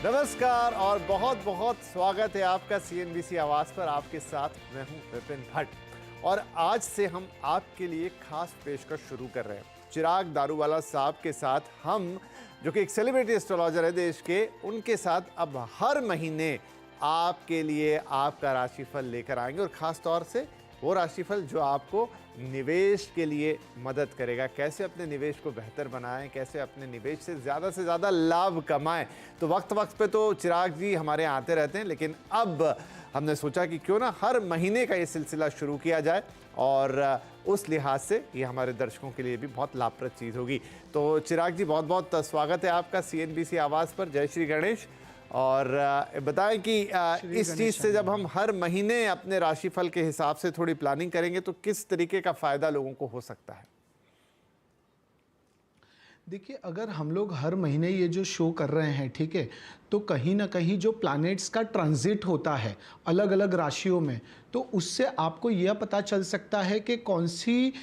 नमस्कार और बहुत बहुत स्वागत है आपका CNBC आवाज पर। आपके साथ मैं हूं विपिन भट्ट और आज से हम आपके लिए खास पेशकश शुरू कर रहे हैं। चिराग दारूवाला साहब के साथ हम, जो कि एक सेलिब्रिटी एस्ट्रोलॉजर है देश के, उनके साथ अब हर महीने आपके लिए आपका राशिफल लेकर आएंगे और खास तौर से वो राशिफल जो आपको निवेश के लिए मदद करेगा। कैसे अपने निवेश को बेहतर बनाएं, कैसे अपने निवेश से ज़्यादा लाभ कमाएं। तो वक्त वक्त पे तो चिराग जी हमारे यहाँ आते रहते हैं, लेकिन अब हमने सोचा कि क्यों ना हर महीने का ये सिलसिला शुरू किया जाए और उस लिहाज से ये हमारे दर्शकों के लिए भी बहुत लाभप्रद चीज़ होगी। तो चिराग जी बहुत बहुत स्वागत है आपका CNBC आवाज़ पर। जय श्री गणेश। और बताएं कि इस चीज़ से जब हम हर महीने अपने राशिफल के हिसाब से थोड़ी प्लानिंग करेंगे तो किस तरीके का फ़ायदा लोगों को हो सकता है? देखिए, अगर हम लोग हर महीने ये जो शो कर रहे हैं, ठीक है, तो कहीं ना कहीं जो प्लैनेट्स का ट्रांजिट होता है अलग अलग राशियों में, तो उससे आपको यह पता चल सकता है कि कौन सी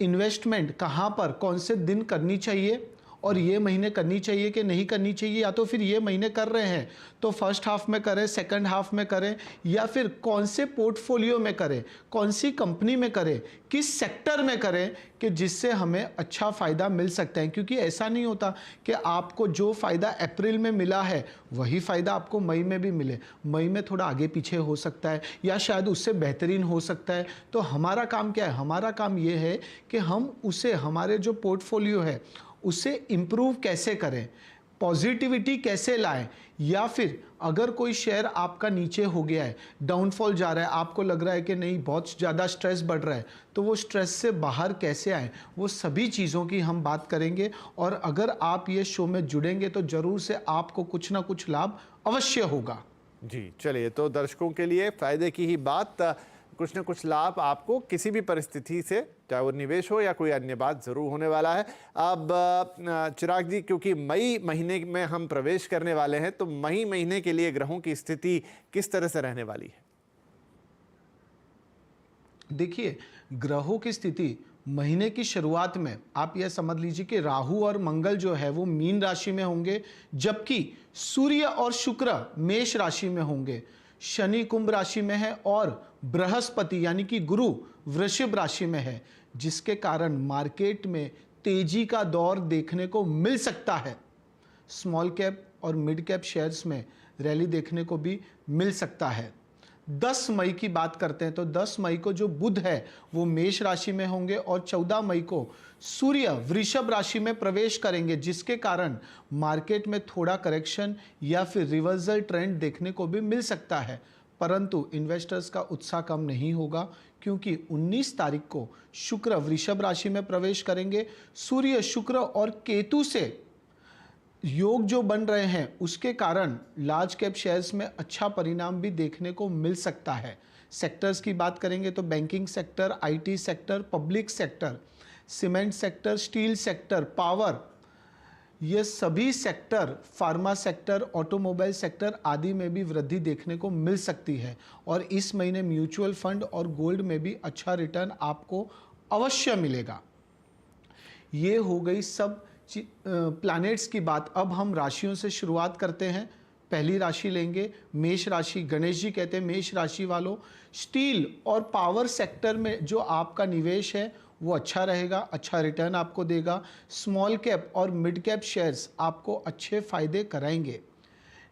इन्वेस्टमेंट कहाँ पर कौन से दिन करनी चाहिए और ये महीने करनी चाहिए कि नहीं करनी चाहिए, या तो फिर ये महीने कर रहे हैं तो फर्स्ट हाफ में करें, सेकंड हाफ में करें, या फिर कौन से पोर्टफोलियो में करें, कौन सी कंपनी में करें, किस सेक्टर में करें कि जिससे हमें अच्छा फ़ायदा मिल सकता है। क्योंकि ऐसा नहीं होता कि आपको जो फ़ायदा अप्रैल में मिला है वही फ़ायदा आपको मई में भी मिले। मई में थोड़ा आगे पीछे हो सकता है या शायद उससे बेहतरीन हो सकता है। तो हमारा काम क्या है? हमारा काम ये है कि हम उसे, हमारे जो पोर्टफोलियो है उसे इम्प्रूव कैसे करें, पॉजिटिविटी कैसे लाएं, या फिर अगर कोई शेयर आपका नीचे हो गया है, डाउनफॉल जा रहा है, आपको लग रहा है कि नहीं बहुत ज़्यादा स्ट्रेस बढ़ रहा है, तो वो स्ट्रेस से बाहर कैसे आएं, वो सभी चीज़ों की हम बात करेंगे। और अगर आप ये शो में जुड़ेंगे तो ज़रूर से आपको कुछ ना कुछ लाभ अवश्य होगा। जी चलिए, तो दर्शकों के लिए फ़ायदे की ही बात, कुछ न कुछ लाभ आपको किसी भी परिस्थिति से, चाहे वो निवेश हो या कोई अन्य बात, ज़रूर होने वाला है। अब चिराग जी, क्योंकि मई महीने में हम प्रवेश करने वाले हैं, तो मई महीने के लिए ग्रहों की स्थिति किस तरह से रहने वाली है? देखिए, ग्रहों की स्थिति महीने की शुरुआत में आप यह समझ लीजिए कि राहु और मंगल जो है वो मीन राशि में होंगे, जबकि सूर्य और शुक्र मेष राशि में होंगे। शनि कुंभ राशि में है और बृहस्पति यानी कि गुरु वृषभ राशि में है, जिसके कारण मार्केट में तेजी का दौर देखने को मिल सकता है। स्मॉल कैप और मिड कैप शेयर्स में रैली देखने को भी मिल सकता है। 10 मई की बात करते हैं तो 10 मई को जो बुध है वो मेष राशि में होंगे और 14 मई को सूर्य वृषभ राशि में प्रवेश करेंगे, जिसके कारण मार्केट में थोड़ा करेक्शन या फिर रिवर्सल ट्रेंड देखने को भी मिल सकता है। परंतु इन्वेस्टर्स का उत्साह कम नहीं होगा, क्योंकि 19 तारीख को शुक्र वृषभ राशि में प्रवेश करेंगे। सूर्य, शुक्र और केतु से योग जो बन रहे हैं उसके कारण लार्ज कैप शेयर्स में अच्छा परिणाम भी देखने को मिल सकता है। सेक्टर्स की बात करेंगे तो banking sector, IT sector, public sector, cement sector, steel sector, power, ये सभी sector, pharma sector, automobile sector आदि में भी वृद्धि देखने को मिल सकती है। और इस महीने म्यूचुअल फंड और गोल्ड में भी अच्छा रिटर्न आपको अवश्य मिलेगा। ये हो गई सब प्लैनेट्स की बात। अब हम राशियों से शुरुआत करते हैं। पहली राशि लेंगे मेष राशि। गणेश जी कहते हैं मेष राशि वालों, स्टील और पावर सेक्टर में जो आपका निवेश है वो अच्छा रहेगा, अच्छा रिटर्न आपको देगा। स्मॉल कैप और मिड कैप शेयर्स आपको अच्छे फायदे कराएंगे।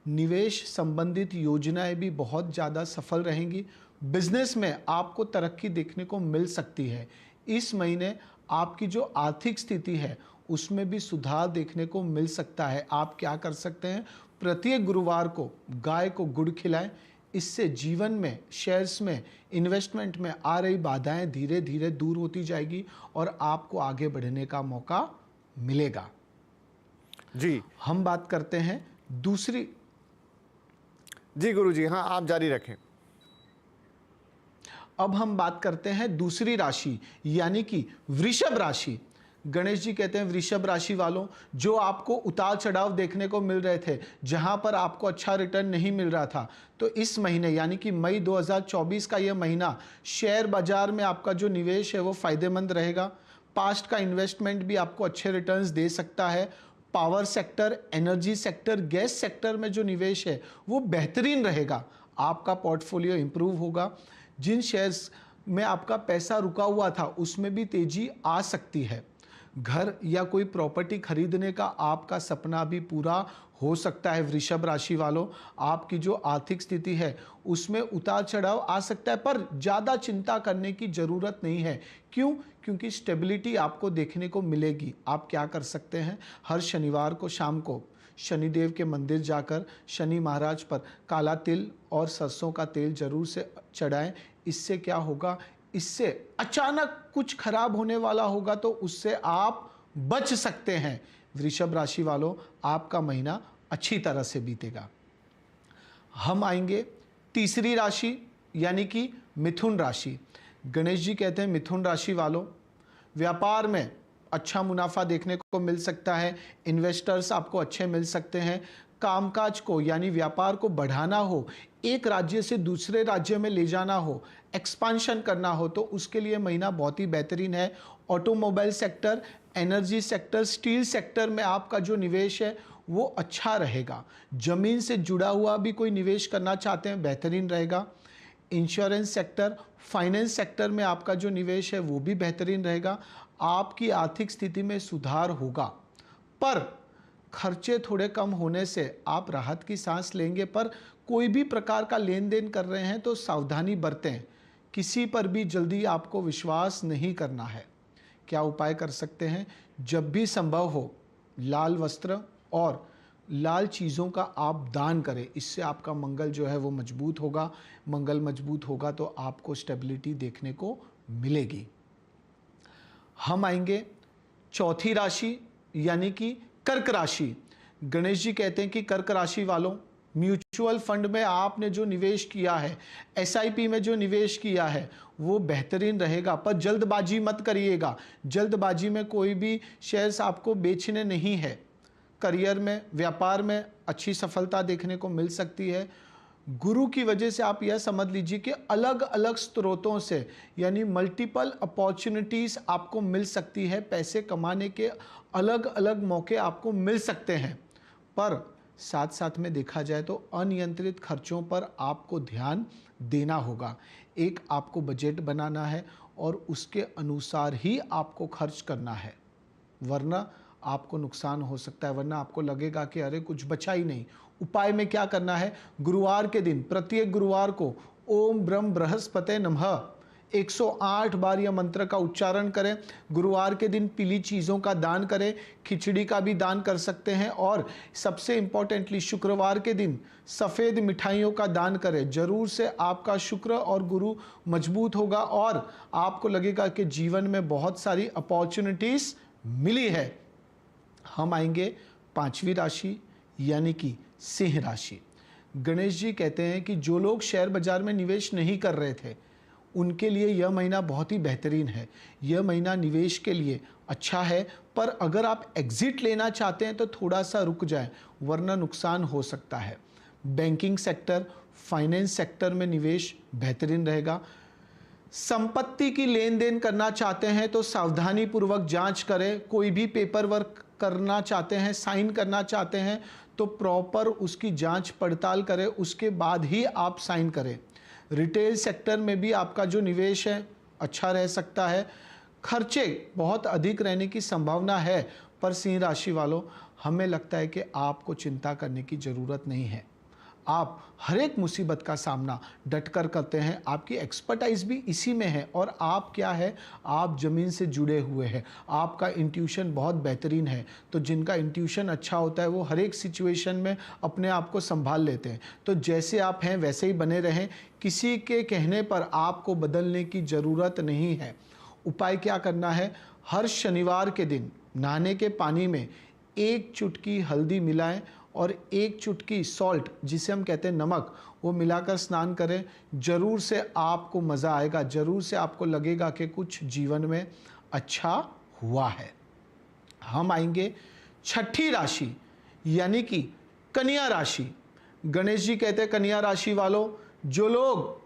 निवेश संबंधित योजनाएं भी बहुत ज़्यादा सफल रहेंगी। बिजनेस में आपको तरक्की देखने को मिल सकती है। इस महीने आपकी जो आर्थिक स्थिति है उसमें भी सुधार देखने को मिल सकता है। आप क्या कर सकते हैं? प्रत्येक गुरुवार को गाय को गुड़ खिलाएं। इससे जीवन में, शेयर्स में, इन्वेस्टमेंट में आ रही बाधाएं धीरे धीरे दूर होती जाएगी और आपको आगे बढ़ने का मौका मिलेगा। जी, हम बात करते हैं दूसरी। जी गुरुजी, हाँ आप जारी रखें। अब हम बात करते हैं दूसरी राशि यानी कि वृषभ राशि। गणेश जी कहते हैं वृषभ राशि वालों, जो आपको उतार चढ़ाव देखने को मिल रहे थे, जहां पर आपको अच्छा रिटर्न नहीं मिल रहा था, तो इस महीने यानी कि मई 2024 का यह महीना शेयर बाजार में आपका जो निवेश है वो फायदेमंद रहेगा। पास्ट का इन्वेस्टमेंट भी आपको अच्छे रिटर्न्स दे सकता है। Power sector, energy sector, gas sector में जो निवेश है वो बेहतरीन रहेगा। आपका पोर्टफोलियो इंप्रूव होगा। जिन शेयर्स में आपका पैसा रुका हुआ था उसमें भी तेजी आ सकती है। घर या कोई प्रॉपर्टी खरीदने का आपका सपना भी पूरा हो सकता है। वृषभ राशि वालों, आपकी जो आर्थिक स्थिति है उसमें उतार चढ़ाव आ सकता है, पर ज़्यादा चिंता करने की ज़रूरत नहीं है। क्यों? क्योंकि स्टेबिलिटी आपको देखने को मिलेगी। आप क्या कर सकते हैं, हर शनिवार को शाम को शनिदेव के मंदिर जाकर शनि महाराज पर काला तिल और सरसों का तेल जरूर से चढ़ाएं। इससे क्या होगा, इससे अचानक कुछ खराब होने वाला होगा तो उससे आप बच सकते हैं। वृषभ राशि वालों, आपका महीना अच्छी तरह से बीतेगा। हम आएंगे तीसरी राशि यानी कि मिथुन राशि। गणेश जी कहते हैं मिथुन राशि वालों, व्यापार में अच्छा मुनाफा देखने को मिल सकता है। इन्वेस्टर्स आपको अच्छे मिल सकते हैं। कामकाज को यानी व्यापार को बढ़ाना हो, एक राज्य से दूसरे राज्य में ले जाना हो, एक्सपांशन करना हो, तो उसके लिए महीना बहुत ही बेहतरीन है। Automobile sector, energy sector, steel sector में आपका जो निवेश है वो अच्छा रहेगा। जमीन से जुड़ा हुआ भी कोई निवेश करना चाहते हैं, बेहतरीन रहेगा। इंश्योरेंस सेक्टर, फाइनेंस सेक्टर में आपका जो निवेश है वो भी बेहतरीन रहेगा। आपकी आर्थिक स्थिति में सुधार होगा, पर खर्चे थोड़े कम होने से आप राहत की सांस लेंगे। पर कोई भी प्रकार का लेन देन कर रहे हैं तो सावधानी बरतें। किसी पर भी जल्दी आपको विश्वास नहीं करना है। क्या उपाय कर सकते हैं, जब भी संभव हो लाल वस्त्र और लाल चीज़ों का आप दान करें। इससे आपका मंगल जो है वो मजबूत होगा। मंगल मजबूत होगा तो आपको स्टेबिलिटी देखने को मिलेगी। हम आएंगे चौथी राशि यानी कि कर्क राशि। गणेश जी कहते हैं कि कर्क राशि वालों, म्यूचुअल फंड में आपने जो निवेश किया है, एसआईपी में जो निवेश किया है वो बेहतरीन रहेगा, पर जल्दबाजी मत करिएगा। जल्दबाजी में कोई भी शेयर्स आपको बेचने नहीं है। करियर में, व्यापार में अच्छी सफलता देखने को मिल सकती है। गुरु की वजह से आप यह समझ लीजिए कि अलग अलग स्रोतों से यानी मल्टीपल अपॉर्चुनिटीज़ आपको मिल सकती है। पैसे कमाने के अलग अलग मौके आपको मिल सकते हैं, पर साथ साथ में देखा जाए तो अनियंत्रित खर्चों पर आपको ध्यान देना होगा। एक आपको बजट बनाना है और उसके अनुसार ही आपको खर्च करना है, वरना आपको नुकसान हो सकता है। वरना आपको लगेगा कि अरे कुछ बचा ही नहीं। उपाय में क्या करना है, गुरुवार के दिन, प्रत्येक गुरुवार को ओम ब्रह्म बृहस्पते नमः 108 बार यह मंत्र का उच्चारण करें। गुरुवार के दिन पीली चीज़ों का दान करें, खिचड़ी का भी दान कर सकते हैं। और सबसे इम्पोर्टेंटली शुक्रवार के दिन सफ़ेद मिठाइयों का दान करें। जरूर से आपका शुक्र और गुरु मजबूत होगा और आपको लगेगा कि जीवन में बहुत सारी अपॉर्चुनिटीज़ मिली है। हम आएंगे पांचवी राशि यानी कि सिंह राशि। गणेश जी कहते हैं कि जो लोग शेयर बाजार में निवेश नहीं कर रहे थे उनके लिए यह महीना बहुत ही बेहतरीन है। यह महीना निवेश के लिए अच्छा है, पर अगर आप एग्जिट लेना चाहते हैं तो थोड़ा सा रुक जाएं, वरना नुकसान हो सकता है। बैंकिंग सेक्टर, फाइनेंस सेक्टर में निवेश बेहतरीन रहेगा। संपत्ति की लेन देन करना चाहते हैं तो सावधानी पूर्वक जांच करें। कोई भी पेपर वर्क करना चाहते हैं, साइन करना चाहते हैं तो प्रॉपर उसकी जांच पड़ताल करें, उसके बाद ही आप साइन करें। रिटेल सेक्टर में भी आपका जो निवेश है अच्छा रह सकता है। खर्चे बहुत अधिक रहने की संभावना है, पर सिंह राशि वालों, हमें लगता है कि आपको चिंता करने की ज़रूरत नहीं है। आप हर एक मुसीबत का सामना डटकर करते हैं। आपकी एक्सपर्टाइज भी इसी में है और आप क्या है, आप ज़मीन से जुड़े हुए हैं। आपका इंट्यूशन बहुत बेहतरीन है। तो जिनका इंट्यूशन अच्छा होता है वो हर एक सिचुएशन में अपने आप को संभाल लेते हैं। तो जैसे आप हैं वैसे ही बने रहें। किसी के कहने पर आपको बदलने की ज़रूरत नहीं है। उपाय क्या करना है, हर शनिवार के दिन नहाने के पानी में 1 चुटकी हल्दी मिलाएं और 1 चुटकी सॉल्ट, जिसे हम कहते हैं नमक, वो मिलाकर स्नान करें। जरूर से आपको मज़ा आएगा। जरूर से आपको लगेगा कि कुछ जीवन में अच्छा हुआ है। हम आएंगे छठी राशि यानी कि कन्या राशि। गणेश जी कहते हैं कन्या राशि वालों, जो लोग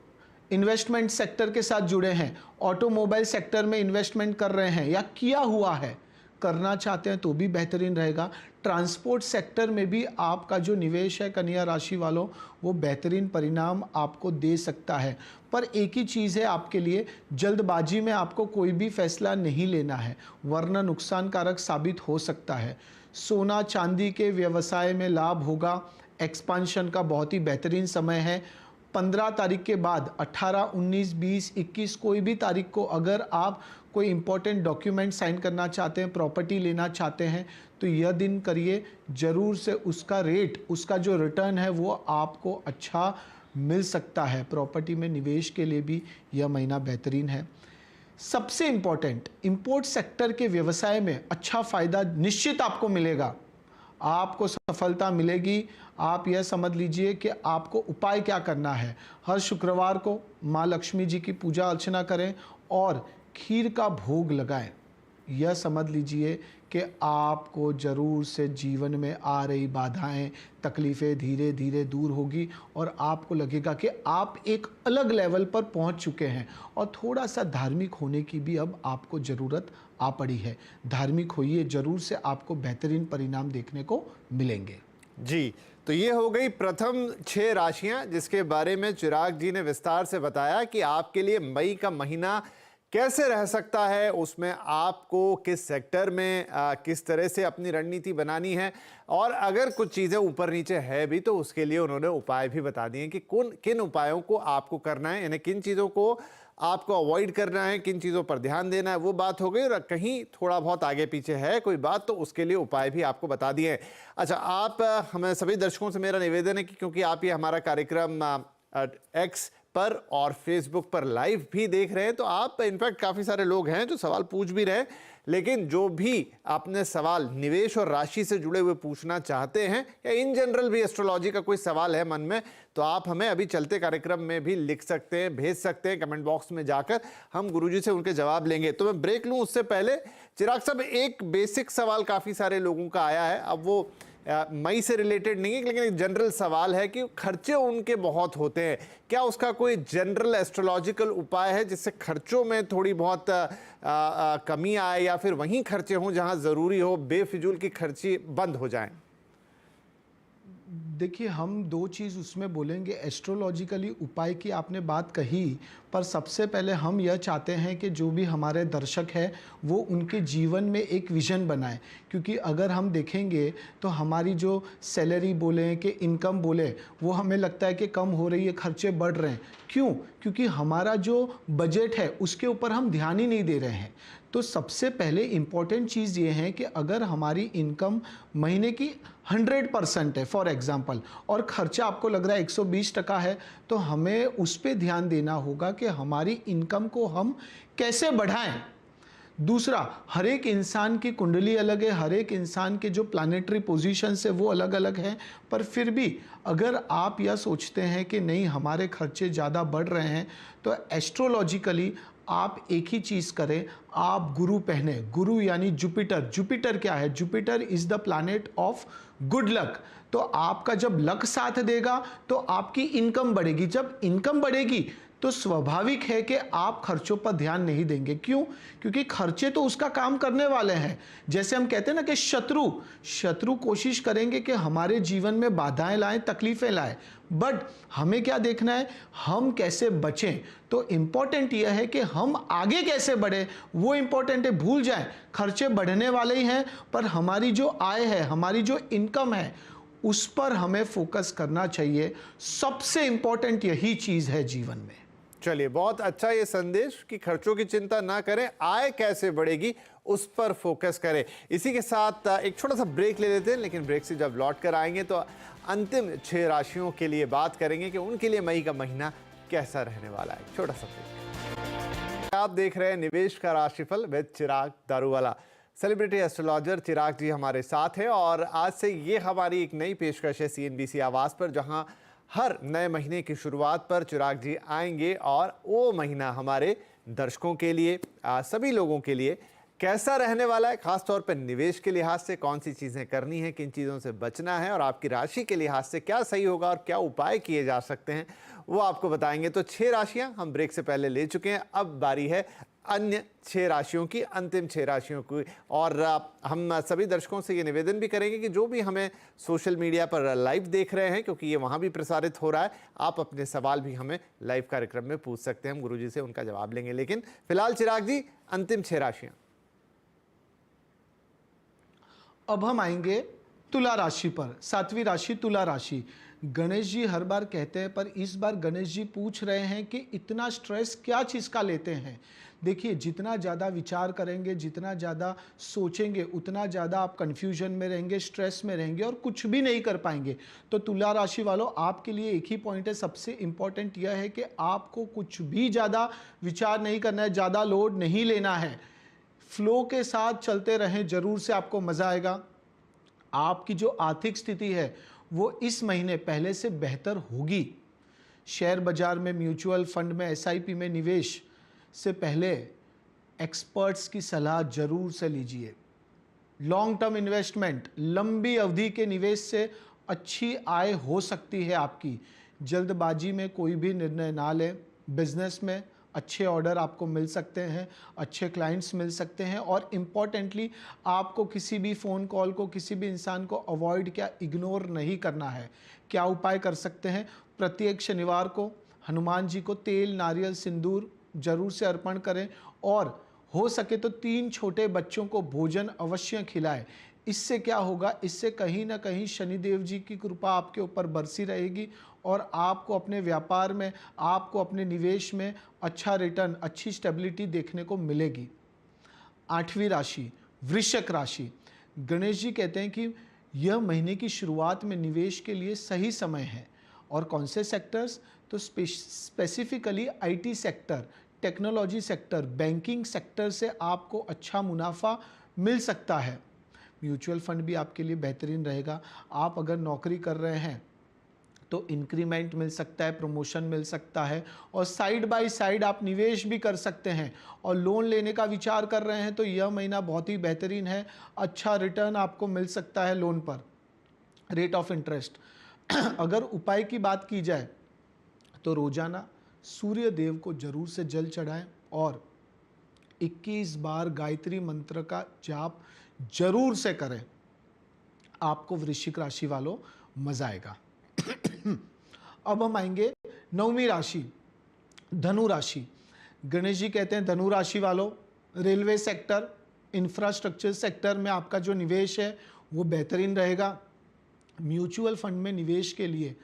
इन्वेस्टमेंट सेक्टर के साथ जुड़े हैं, ऑटोमोबाइल सेक्टर में इन्वेस्टमेंट कर रहे हैं या किया हुआ है, करना चाहते हैं तो भी बेहतरीन रहेगा। ट्रांसपोर्ट सेक्टर में भी आपका जो निवेश है कन्या राशि वालों, वो बेहतरीन परिणाम आपको दे सकता है। पर एक ही चीज़ है आपके लिए, जल्दबाजी में आपको कोई भी फैसला नहीं लेना है, वरना नुकसानकारक साबित हो सकता है। सोना चांदी के व्यवसाय में लाभ होगा। एक्सपांशन का बहुत ही बेहतरीन समय है। 15 तारीख के बाद 18, 19, 20, 21 कोई भी तारीख को अगर आप कोई इंपॉर्टेंट डॉक्यूमेंट साइन करना चाहते हैं, प्रॉपर्टी लेना चाहते हैं, तो यह दिन करिए। ज़रूर से उसका रेट, उसका जो रिटर्न है वो आपको अच्छा मिल सकता है। प्रॉपर्टी में निवेश के लिए भी यह महीना बेहतरीन है। सबसे इम्पॉर्टेंट, इंपोर्ट सेक्टर के व्यवसाय में अच्छा फ़ायदा निश्चित आपको मिलेगा, आपको सफलता मिलेगी। आप यह समझ लीजिए कि आपको उपाय क्या करना है। हर शुक्रवार को माँ लक्ष्मी जी की पूजा अर्चना करें और खीर का भोग लगाएं। यह समझ लीजिए कि आपको ज़रूर से जीवन में आ रही बाधाएं, तकलीफ़ें धीरे धीरे दूर होगी और आपको लगेगा कि आप एक अलग लेवल पर पहुंच चुके हैं। और थोड़ा सा धार्मिक होने की भी अब आपको ज़रूरत आ पड़ी है। धार्मिक होइए, ज़रूर से आपको बेहतरीन परिणाम देखने को मिलेंगे। जी, तो ये हो गई प्रथम 6 राशियां जिसके बारे में चिराग जी ने विस्तार से बताया कि आपके लिए मई का महीना कैसे रह सकता है, उसमें आपको किस सेक्टर में किस तरह से अपनी रणनीति बनानी है, और अगर कुछ चीज़ें ऊपर नीचे है भी तो उसके लिए उन्होंने उपाय भी बता दिए कि किन उपायों को आपको करना है, यानी किन चीज़ों को आपको अवॉइड करना है, किन चीज़ों पर ध्यान देना है। वो बात हो गई, और कहीं थोड़ा बहुत आगे पीछे है कोई बात तो उसके लिए उपाय भी आपको बता दिए हैं। अच्छा, आप हमें सभी दर्शकों से मेरा निवेदन है कि क्योंकि आप ये हमारा कार्यक्रम एक्स पर और फेसबुक पर लाइव भी देख रहे हैं, तो आप इनफैक्ट काफ़ी सारे लोग हैं जो सवाल पूछ भी रहे हैं, लेकिन जो भी आपने सवाल निवेश और राशि से जुड़े हुए पूछना चाहते हैं या इन जनरल भी एस्ट्रोलॉजी का कोई सवाल है मन में, तो आप हमें अभी चलते कार्यक्रम में भी लिख सकते हैं, भेज सकते हैं कमेंट बॉक्स में जाकर, हम गुरुजी से उनके जवाब लेंगे। तो मैं ब्रेक लूँ उससे पहले चिराग साहब, एक बेसिक सवाल काफ़ी सारे लोगों का आया है, अब वो मई से रिलेटेड नहीं है लेकिन एक जनरल सवाल है कि खर्चे उनके बहुत होते हैं, क्या उसका कोई जनरल एस्ट्रोलॉजिकल उपाय है जिससे खर्चों में थोड़ी बहुत कमी आए, या फिर वहीं खर्चे हों जहां ज़रूरी हो, बेफिजूल की खर्ची बंद हो जाएं? देखिए, हम दो चीज़ उसमें बोलेंगे। एस्ट्रोलॉजिकली उपाय की आपने बात कही, पर सबसे पहले हम यह चाहते हैं कि जो भी हमारे दर्शक हैं वो उनके जीवन में एक विज़न बनाएं, क्योंकि अगर हम देखेंगे तो हमारी जो सैलरी बोलें कि इनकम बोले, वो हमें लगता है कि कम हो रही है, खर्चे बढ़ रहे हैं। क्यों? क्योंकि हमारा जो बजट है उसके ऊपर हम ध्यान ही नहीं दे रहे हैं। तो सबसे पहले इम्पॉर्टेंट चीज़ ये है कि अगर हमारी इनकम महीने की 100% है फॉर एग्जांपल, और खर्चा आपको लग रहा है 120% है, तो हमें उस पर ध्यान देना होगा कि हमारी इनकम को हम कैसे बढ़ाएं। दूसरा, हर एक इंसान की कुंडली अलग है, हर एक इंसान के जो प्लानिटरी पोजीशंस है वो अलग अलग हैं, पर फिर भी अगर आप यह सोचते हैं कि नहीं हमारे खर्चे ज़्यादा बढ़ रहे हैं, तो एस्ट्रोलॉजिकली आप एक ही चीज़ करें, आप गुरु पहने। गुरु यानी जुपिटर। जुपिटर क्या है? Jupiter is the planet of good luck. तो आपका जब लक साथ देगा तो आपकी इनकम बढ़ेगी। जब इनकम बढ़ेगी तो स्वाभाविक है कि आप खर्चों पर ध्यान नहीं देंगे। क्यों? क्योंकि खर्चे तो उसका काम करने वाले हैं। जैसे हम कहते हैं ना कि शत्रु कोशिश करेंगे कि हमारे जीवन में बाधाएं लाएं, तकलीफें लाएं, बट हमें क्या देखना है, हम कैसे बचें। तो इंपॉर्टेंट यह है कि हम आगे कैसे बढ़े, वो इंपॉर्टेंट है। भूल जाएं, खर्चे बढ़ने वाले ही हैं, पर हमारी जो आय है, हमारी जो इनकम है, उस पर हमें फोकस करना चाहिए। सबसे इंपॉर्टेंट यही चीज है जीवन में। चलिए, बहुत अच्छा ये संदेश कि खर्चों की चिंता ना करें, आय कैसे बढ़ेगी उस पर फोकस करें। इसी के साथ एक छोटा सा ब्रेक ले लेते हैं, लेकिन ब्रेक से जब लौट कर आएंगे तो अंतिम 6 राशियों के लिए बात करेंगे कि उनके लिए मई का महीना कैसा रहने वाला है। छोटा सा ब्रेक। आप देख रहे हैं निवेश का राशिफल with Chirag Daruwala. Celebrity astrologer Chirag ji हमारे साथ हैं और आज से ये हमारी एक नई पेशकश है CNBC आवाज़ पर, जहां हर नए महीने की शुरुआत पर चिराग जी आएंगे और वो महीना हमारे दर्शकों के लिए, सभी लोगों के लिए कैसा रहने वाला है, खासतौर पर निवेश के लिहाज से कौन सी चीज़ें करनी है, किन चीज़ों से बचना है, और आपकी राशि के लिहाज से क्या सही होगा और क्या उपाय किए जा सकते हैं, वो आपको बताएंगे। तो 6 राशियां हम ब्रेक से पहले ले चुके हैं, अब बारी है अन्य 6 राशियों की, अंतिम 6 राशियों की। और हम सभी दर्शकों से ये निवेदन भी करेंगे कि जो भी हमें सोशल मीडिया पर लाइव देख रहे हैं, क्योंकि ये वहाँ भी प्रसारित हो रहा है, आप अपने सवाल भी हमें लाइव कार्यक्रम में पूछ सकते हैं, हम गुरुजी से उनका जवाब लेंगे। लेकिन फिलहाल चिराग जी, अंतिम 6 राशियाँ। अब हम आएंगे तुला राशि पर। 7वीं राशि तुला राशि। गणेश जी हर बार कहते हैं, पर इस बार गणेश जी पूछ रहे हैं कि इतना स्ट्रेस क्या चीज़ का लेते हैं। देखिए, जितना ज़्यादा विचार करेंगे, जितना ज़्यादा सोचेंगे, उतना ज़्यादा आप कंफ्यूजन में रहेंगे, स्ट्रेस में रहेंगे और कुछ भी नहीं कर पाएंगे। तो तुला राशि वालों, आपके लिए एक ही पॉइंट है, सबसे इंपॉर्टेंट यह है कि आपको कुछ भी ज़्यादा विचार नहीं करना है, ज़्यादा लोड नहीं लेना है। फ्लो के साथ चलते रहें, जरूर से आपको मज़ा आएगा। आपकी जो आर्थिक स्थिति है वो इस महीने पहले से बेहतर होगी। शेयर बाजार में, म्यूचुअल फंड में, एसआईपी में निवेश से पहले एक्सपर्ट्स की सलाह जरूर से लीजिए। लॉन्ग टर्म इन्वेस्टमेंट, लंबी अवधि के निवेश से अच्छी आय हो सकती है आपकी। जल्दबाजी में कोई भी निर्णय ना लें। बिजनेस में अच्छे ऑर्डर आपको मिल सकते हैं, अच्छे क्लाइंट्स मिल सकते हैं और इम्पॉर्टेंटली आपको किसी भी फ़ोन कॉल को, किसी भी इंसान को अवॉइड, क्या इग्नोर नहीं करना है। क्या उपाय कर सकते हैं? प्रत्येक शनिवार को हनुमान जी को तेल, नारियल, सिंदूर जरूर से अर्पण करें और हो सके तो 3 छोटे बच्चों को भोजन अवश्य खिलाएं। इससे क्या होगा? इससे कहीं ना कहीं शनिदेव जी की कृपा आपके ऊपर बरसी रहेगी और आपको अपने व्यापार में, आपको अपने निवेश में अच्छा रिटर्न, अच्छी स्टेबिलिटी देखने को मिलेगी। 8वीं राशि वृश्चिक राशि। गणेश जी कहते हैं कि यह महीने की शुरुआत में निवेश के लिए सही समय है। और कौन से सेक्टर्स? तो specifically IT sector, technology sector, banking sector से आपको अच्छा मुनाफा मिल सकता है। म्यूचुअल फंड भी आपके लिए बेहतरीन रहेगा। आप अगर नौकरी कर रहे हैं तो इंक्रीमेंट मिल सकता है, प्रमोशन मिल सकता है और साइड बाय साइड आप निवेश भी कर सकते हैं। और लोन लेने का विचार कर रहे हैं तो यह महीना बहुत ही बेहतरीन है। अच्छा रिटर्न आपको मिल सकता है लोन पर, रेट ऑफ इंटरेस्ट। अगर उपाय की बात की जाए तो रोजाना सूर्य देव को जरूर से जल चढ़ाएं और 21 बार गायत्री मंत्र का जाप जरूर से करें। आपको वृश्चिक राशि वालों मजा आएगा। अब हम आएंगे 9वीं राशि धनु राशि। गणेश जी कहते हैं धनु राशि वालों, रेलवे सेक्टर, इंफ्रास्ट्रक्चर सेक्टर में आपका जो निवेश है वो बेहतरीन रहेगा। म्यूचुअल फंड में निवेश के लिए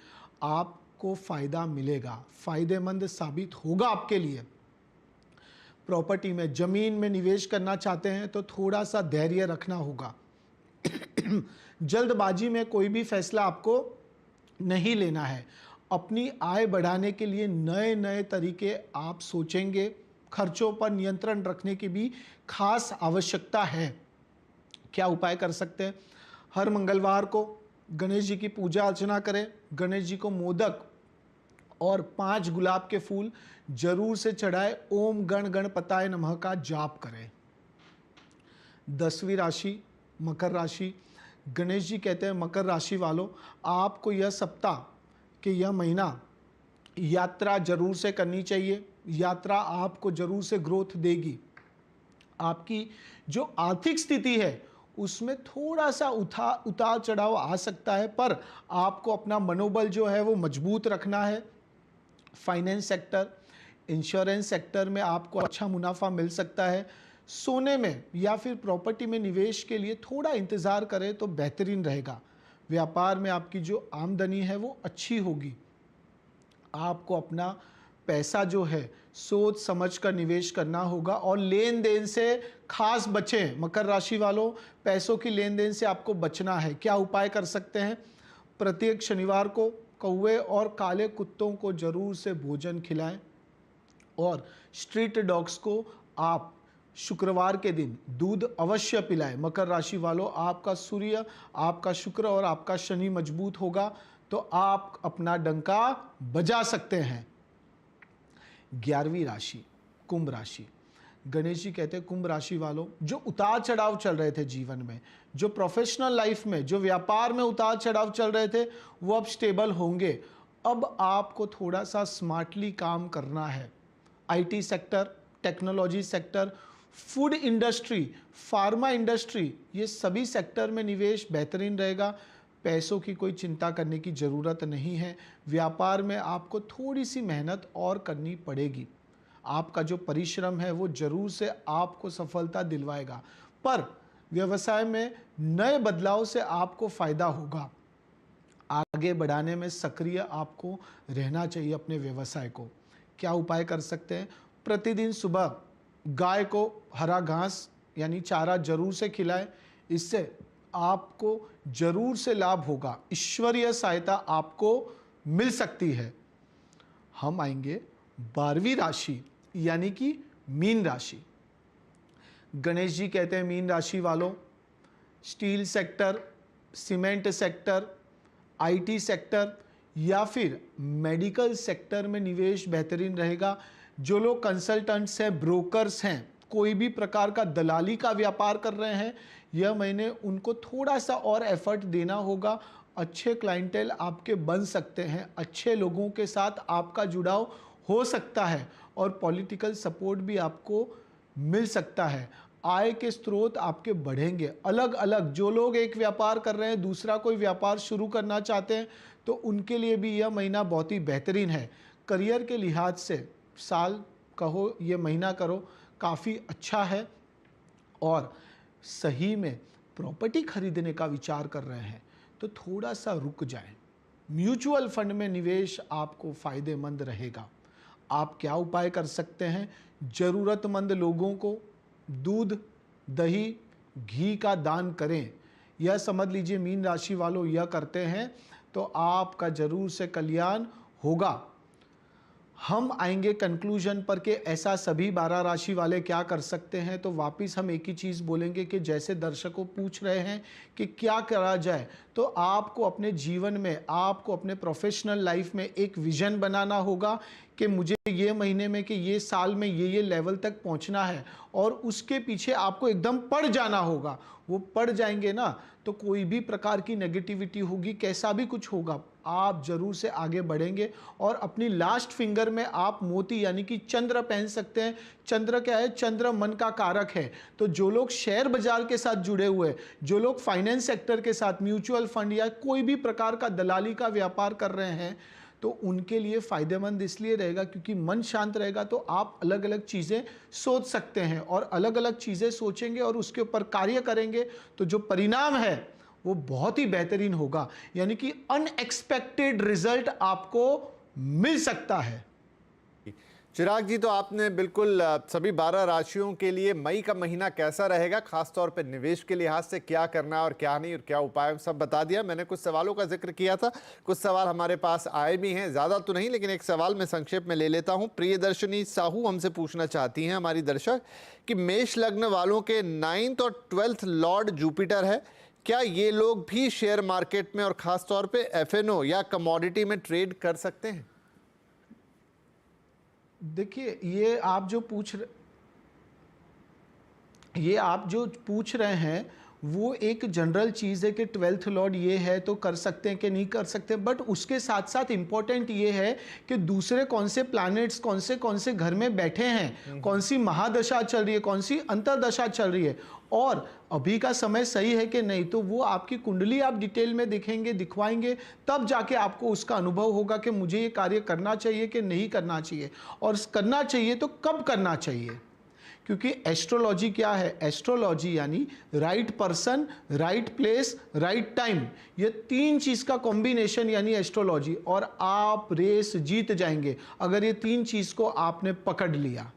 आपको फायदा मिलेगा, फायदेमंद साबित होगा आपके लिए। प्रॉपर्टी में, जमीन में निवेश करना चाहते हैं तो थोड़ा सा धैर्य रखना होगा। जल्दबाजी में कोई भी फैसला आपको नहीं लेना है। अपनी आय बढ़ाने के लिए नए नए तरीके आप सोचेंगे। खर्चों पर नियंत्रण रखने की भी खास आवश्यकता है। क्या उपाय कर सकते हैं? हर मंगलवार को गणेश जी की पूजा अर्चना करें। गणेश जी को मोदक और 5 गुलाब के फूल जरूर से चढ़ाए। ओम गण गणपताय नमः का जाप करें। 10वीं राशि मकर राशि। गणेश जी कहते हैं मकर राशि वालों, आपको यह सप्ताह कि यह महीना यात्रा जरूर से करनी चाहिए। यात्रा आपको जरूर से ग्रोथ देगी। आपकी जो आर्थिक स्थिति है उसमें थोड़ा सा उतार चढ़ाव आ सकता है, पर आपको अपना मनोबल जो है वो मजबूत रखना है। फाइनेंस सेक्टर, इंश्योरेंस सेक्टर में आपको अच्छा मुनाफा मिल सकता है। सोने में या फिर प्रॉपर्टी में निवेश के लिए थोड़ा इंतज़ार करें तो बेहतरीन रहेगा। व्यापार में आपकी जो आमदनी है वो अच्छी होगी। आपको अपना पैसा जो है सोच समझ कर निवेश करना होगा और लेन देन से खास बचें। मकर राशि वालों, पैसों की लेन देन से आपको बचना है। क्या उपाय कर सकते हैं? प्रत्येक शनिवार को कौवे और काले कुत्तों को जरूर से भोजन खिलाएं और स्ट्रीट डॉग्स को आप शुक्रवार के दिन दूध अवश्य पिलाएं। मकर राशि वालों, आपका सूर्य, आपका शुक्र और आपका शनि मजबूत होगा तो आप अपना डंका बजा सकते हैं। 11वीं राशि कुंभ राशि। गणेश जी कहते हैं कुंभ राशि वालों, जो उतार चढ़ाव चल रहे थे जीवन में, जो प्रोफेशनल लाइफ में, जो व्यापार में उतार चढ़ाव चल रहे थे, वो अब स्टेबल होंगे। अब आपको थोड़ा सा स्मार्टली काम करना है। IT sector, technology sector, food industry, pharma industry, ये सभी सेक्टर में निवेश बेहतरीन रहेगा। पैसों की कोई चिंता करने की ज़रूरत नहीं है। व्यापार में आपको थोड़ी सी मेहनत और करनी पड़ेगी। आपका जो परिश्रम है वो जरूर से आपको सफलता दिलवाएगा, पर व्यवसाय में नए बदलाव से आपको फायदा होगा। आगे बढ़ाने में सक्रिय आपको रहना चाहिए अपने व्यवसाय को। क्या उपाय कर सकते हैं? प्रतिदिन सुबह गाय को हरा घास यानी चारा जरूर से खिलाएं, इससे आपको जरूर से लाभ होगा, ईश्वरीय सहायता आपको मिल सकती है। हम आएंगे 12वीं राशि यानी कि मीन राशि। गणेश जी कहते हैं मीन राशि वालों, steel sector, cement sector, IT sector या फिर मेडिकल सेक्टर में निवेश बेहतरीन रहेगा। जो लोग कंसल्टेंट्स हैं, ब्रोकर्स हैं, कोई भी प्रकार का दलाली का व्यापार कर रहे हैं, यह महीने उनको थोड़ा सा और एफर्ट देना होगा। अच्छे क्लाइंटेल आपके बन सकते हैं, अच्छे लोगों के साथ आपका जुड़ाव हो सकता है और पॉलिटिकल सपोर्ट भी आपको मिल सकता है। आय के स्रोत आपके बढ़ेंगे। अलग अलग जो लोग एक व्यापार कर रहे हैं, दूसरा कोई व्यापार शुरू करना चाहते हैं, तो उनके लिए भी यह महीना बहुत ही बेहतरीन है। करियर के लिहाज से साल कहो, ये महीना करो, काफ़ी अच्छा है। और सही में प्रॉपर्टी खरीदने का विचार कर रहे हैं तो थोड़ा सा रुक जाएं। म्यूचुअल फंड में निवेश आपको फायदेमंद रहेगा। आप क्या उपाय कर सकते हैं? ज़रूरतमंद लोगों को दूध, दही, घी का दान करें। यह समझ लीजिए मीन राशि वालों यह करते हैं तो आपका जरूर से कल्याण होगा। हम आएंगे कंक्लूजन पर कि ऐसा सभी 12 राशि वाले क्या कर सकते हैं। तो वापस हम एक ही चीज़ बोलेंगे कि जैसे दर्शकों पूछ रहे हैं कि क्या करा जाए, तो आपको अपने जीवन में, आपको अपने प्रोफेशनल लाइफ में एक विजन बनाना होगा कि मुझे ये महीने में, कि ये साल में ये लेवल तक पहुंचना है, और उसके पीछे आपको एकदम पड़ जाना होगा। वो पड़ जाएंगे ना तो कोई भी प्रकार की नेगेटिविटी होगी, कैसा भी कुछ होगा, आप जरूर से आगे बढ़ेंगे। और अपनी लास्ट फिंगर में आप मोती यानी कि चंद्र पहन सकते हैं। चंद्र क्या है? चंद्र मन का कारक है। तो जो लोग शेयर बाजार के साथ जुड़े हुए, जो लोग फाइनेंस सेक्टर के साथ, म्यूचुअल फंड या कोई भी प्रकार का दलाली का व्यापार कर रहे हैं, तो उनके लिए फायदेमंद इसलिए रहेगा क्योंकि मन शांत रहेगा तो आप अलग अलग चीज़ें सोच सकते हैं, और अलग अलग चीज़ें सोचेंगे और उसके ऊपर कार्य करेंगे तो जो परिणाम है वो बहुत ही बेहतरीन होगा। यानी कि अनएक्सपेक्टेड रिजल्ट आपको मिल सकता है। चिराग जी, तो आपने बिल्कुल सभी 12 राशियों के लिए मई का महीना कैसा रहेगा, खासतौर पे निवेश के लिहाज से क्या करना और क्या नहीं और क्या उपाय, सब बता दिया। मैंने कुछ सवालों का जिक्र किया था, कुछ सवाल हमारे पास आए भी हैं, ज़्यादा तो नहीं, लेकिन एक सवाल मैं संक्षेप में ले लेता हूँ। प्रियदर्शनी साहू हमसे पूछना चाहती हैं, हमारी दर्शक, कि मेष लग्न वालों के 9th और 12th लॉर्ड जुपिटर है, क्या ये लोग भी शेयर मार्केट में और ख़ासतौर पे FNO या कमोडिटी में ट्रेड कर सकते हैं? देखिए, ये आप जो पूछ रहे हैं वो एक जनरल चीज़ है कि 12th लॉर्ड ये है तो कर सकते हैं कि नहीं कर सकते, बट उसके साथ साथ इम्पोर्टेंट ये है कि दूसरे कौन से प्लैनेट्स कौन से घर में बैठे हैं, कौन सी महादशा चल रही है, कौन सी अंतरदशा चल रही है, और अभी का समय सही है कि नहीं, तो वो आपकी कुंडली आप डिटेल में देखेंगे, दिखवाएंगे, तब जाके आपको उसका अनुभव होगा कि मुझे ये कार्य करना चाहिए कि नहीं करना चाहिए, और करना चाहिए तो कब करना चाहिए। क्योंकि एस्ट्रोलॉजी क्या है? एस्ट्रोलॉजी यानी right person, right place, right time, ये 3 चीज़ का कॉम्बिनेशन यानी एस्ट्रोलॉजी, और आप रेस जीत जाएंगे अगर ये 3 चीज़ को आपने पकड़ लिया।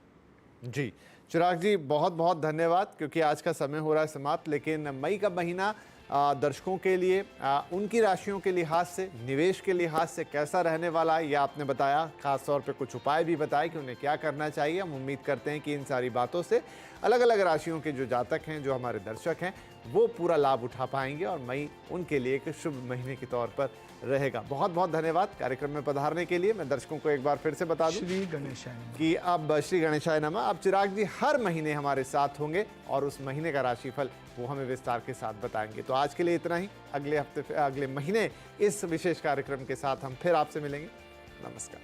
जी चिराग जी, बहुत बहुत धन्यवाद, क्योंकि आज का समय हो रहा है समाप्त। लेकिन मई का महीना दर्शकों के लिए उनकी राशियों के लिहाज से, निवेश के लिहाज से कैसा रहने वाला है, यह आपने बताया। खास तौर पे कुछ उपाय भी बताए कि उन्हें क्या करना चाहिए। हम उम्मीद करते हैं कि इन सारी बातों से अलग अलग राशियों के जो जातक हैं, जो हमारे दर्शक हैं, वो पूरा लाभ उठा पाएंगे और मई उनके लिए एक शुभ महीने के तौर पर रहेगा। बहुत बहुत धन्यवाद कार्यक्रम में पधारने के लिए। मैं दर्शकों को एक बार फिर से बता दूं श्री गणेशाय नमः कि अब श्री गणेशाय नमः, अब चिराग जी हर महीने हमारे साथ होंगे और उस महीने का राशिफल वो हमें विस्तार के साथ बताएंगे। तो आज के लिए इतना ही। अगले हफ्ते, अगले महीने इस विशेष कार्यक्रम के साथ हम फिर आपसे मिलेंगे। नमस्कार।